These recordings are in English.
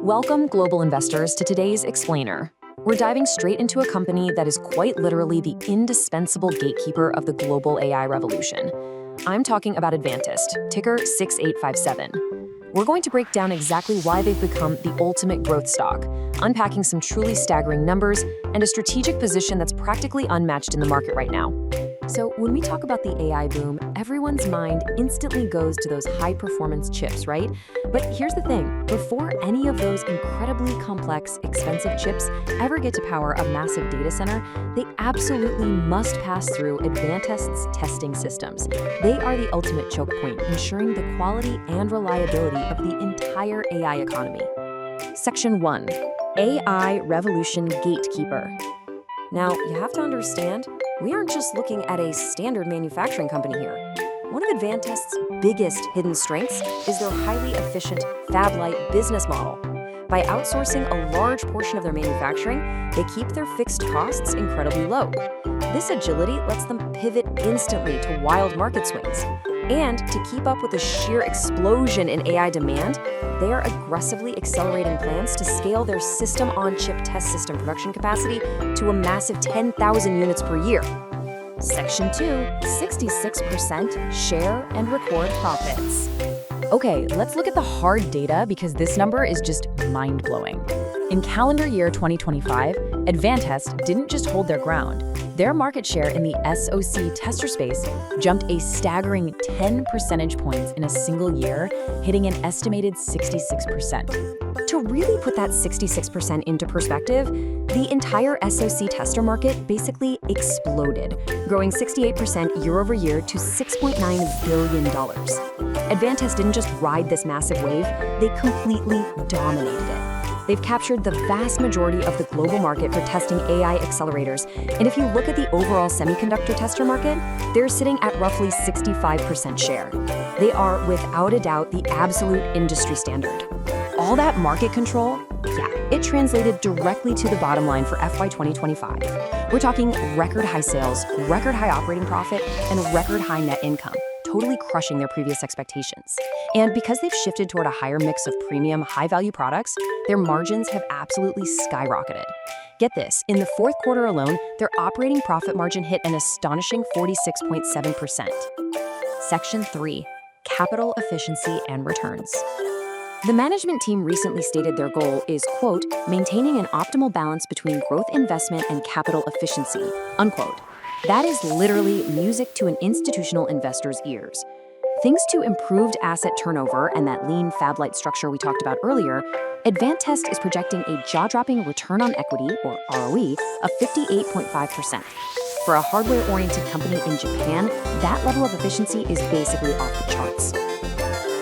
Welcome, global investors, to today's Explainer. We're diving straight into a company that is quite literally the indispensable gatekeeper of the global AI revolution. I'm talking about Advantest, ticker 6857. We're going to break down exactly why they've become the ultimate growth stock, unpacking some truly staggering numbers and a strategic position that's practically unmatched in the market right now. So when we talk about the AI boom, everyone's mind instantly goes to those high-performance chips, right? But here's the thing, before any of those incredibly complex, expensive chips ever get to power a massive data center, they absolutely must pass through Advantest's testing systems. They are the ultimate choke point, ensuring the quality and reliability of the entire AI economy. Section 1. AI Revolution Gatekeeper. Now, you have to understand, we aren't just looking at a standard manufacturing company here. One of Advantest's biggest hidden strengths is their highly efficient, fab-like business model. By outsourcing a large portion of their manufacturing, they keep their fixed costs incredibly low. This agility lets them pivot instantly to wild market swings. And to keep up with the sheer explosion in AI demand, they are aggressively accelerating plans to scale their system-on-chip test system production capacity to a massive 10,000 units per year. Section 2, 66% share and record profits. Okay, let's look at the hard data because this number is just mind-blowing. In calendar year 2025, Advantest didn't just hold their ground. Their market share in the SoC tester space jumped a staggering 10 percentage points in a single year, hitting an estimated 66%. To really put that 66% into perspective, the entire SoC tester market basically exploded, growing 68% year over year to $6.9 billion. Advantest didn't just ride this massive wave, they completely dominated it. They've captured the vast majority of the global market for testing AI accelerators, and if you look at the overall semiconductor tester market, they're sitting at roughly 65% share. They are, without a doubt, the absolute industry standard. All that market control, it translated directly to the bottom line for FY 2025. We're talking record high sales, record high operating profit, and record high net income, totally crushing their previous expectations. And because they've shifted toward a higher mix of premium, high-value products, their margins have absolutely skyrocketed. Get this, in the fourth quarter alone, their operating profit margin hit an astonishing 46.7%. Section 3. Capital efficiency and returns. The management team recently stated their goal is, quote, maintaining an optimal balance between growth investment and capital efficiency, unquote. That is literally music to an institutional investor's ears. Thanks to improved asset turnover and that lean fab-light structure we talked about earlier, Advantest is projecting a jaw-dropping return on equity, or ROE, of 58.5%. For a hardware-oriented company in Japan, that level of efficiency is basically off the charts.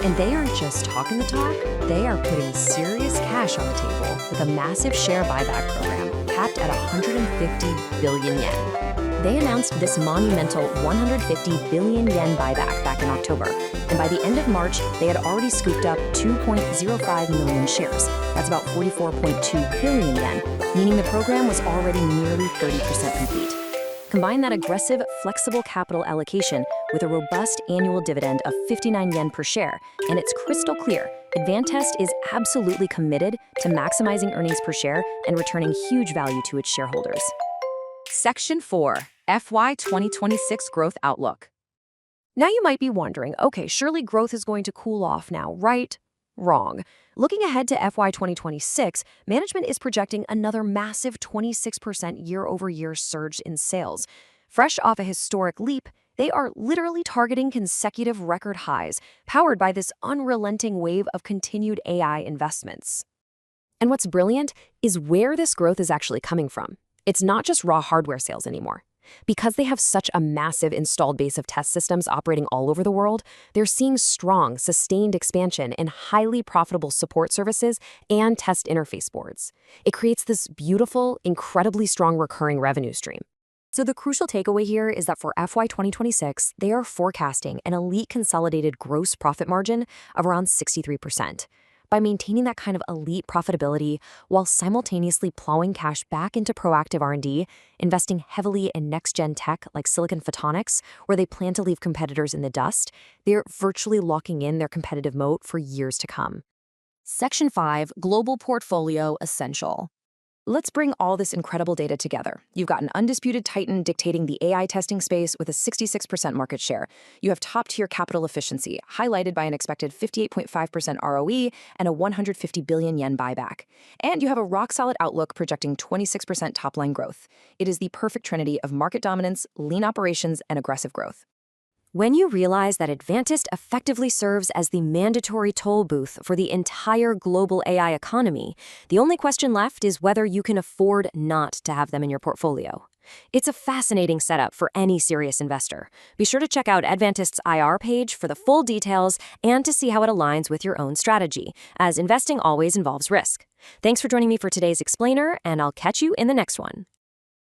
And they aren't just talking the talk, they are putting serious cash on the table with a massive share buyback program capped at 150 billion yen. They announced this monumental 150 billion yen buyback back in October, and by the end of March, they had already scooped up 2.05 million shares. That's about 44.2 billion yen, meaning the program was already nearly 30% complete. Combine that aggressive, flexible capital allocation with a robust annual dividend of 59 yen per share, and it's crystal clear, Advantest is absolutely committed to maximizing earnings per share and returning huge value to its shareholders. Section 4. FY 2026 Growth Outlook. Now you might be wondering, okay, surely growth is going to cool off now, right? Wrong. Looking ahead to FY 2026, management is projecting another massive 26% year-over-year surge in sales. Fresh off a historic leap, they are literally targeting consecutive record highs, powered by this unrelenting wave of continued AI investments. And what's brilliant is where this growth is actually coming from. It's not just raw hardware sales anymore. Because they have such a massive installed base of test systems operating all over the world, they're seeing strong, sustained expansion in highly profitable support services and test interface boards. It creates this beautiful, incredibly strong recurring revenue stream. So the crucial takeaway here is that for FY 2026, they are forecasting an elite consolidated gross profit margin of around 63%. By maintaining that kind of elite profitability while simultaneously plowing cash back into proactive R&D, investing heavily in next-gen tech like silicon photonics, where they plan to leave competitors in the dust, they're virtually locking in their competitive moat for years to come. Section 5, Global Portfolio Essential. Let's bring all this incredible data together. You've got an undisputed titan dictating the AI testing space with a 66% market share. You have top-tier capital efficiency, highlighted by an expected 58.5% ROE and a 150 billion yen buyback. And you have a rock-solid outlook projecting 26% top-line growth. It is the perfect trinity of market dominance, lean operations, and aggressive growth. When you realize that Advantest effectively serves as the mandatory toll booth for the entire global AI economy, the only question left is whether you can afford not to have them in your portfolio. It's a fascinating setup for any serious investor. Be sure to check out Advantest's IR page for the full details and to see how it aligns with your own strategy, as investing always involves risk. Thanks for joining me for today's explainer, and I'll catch you in the next one.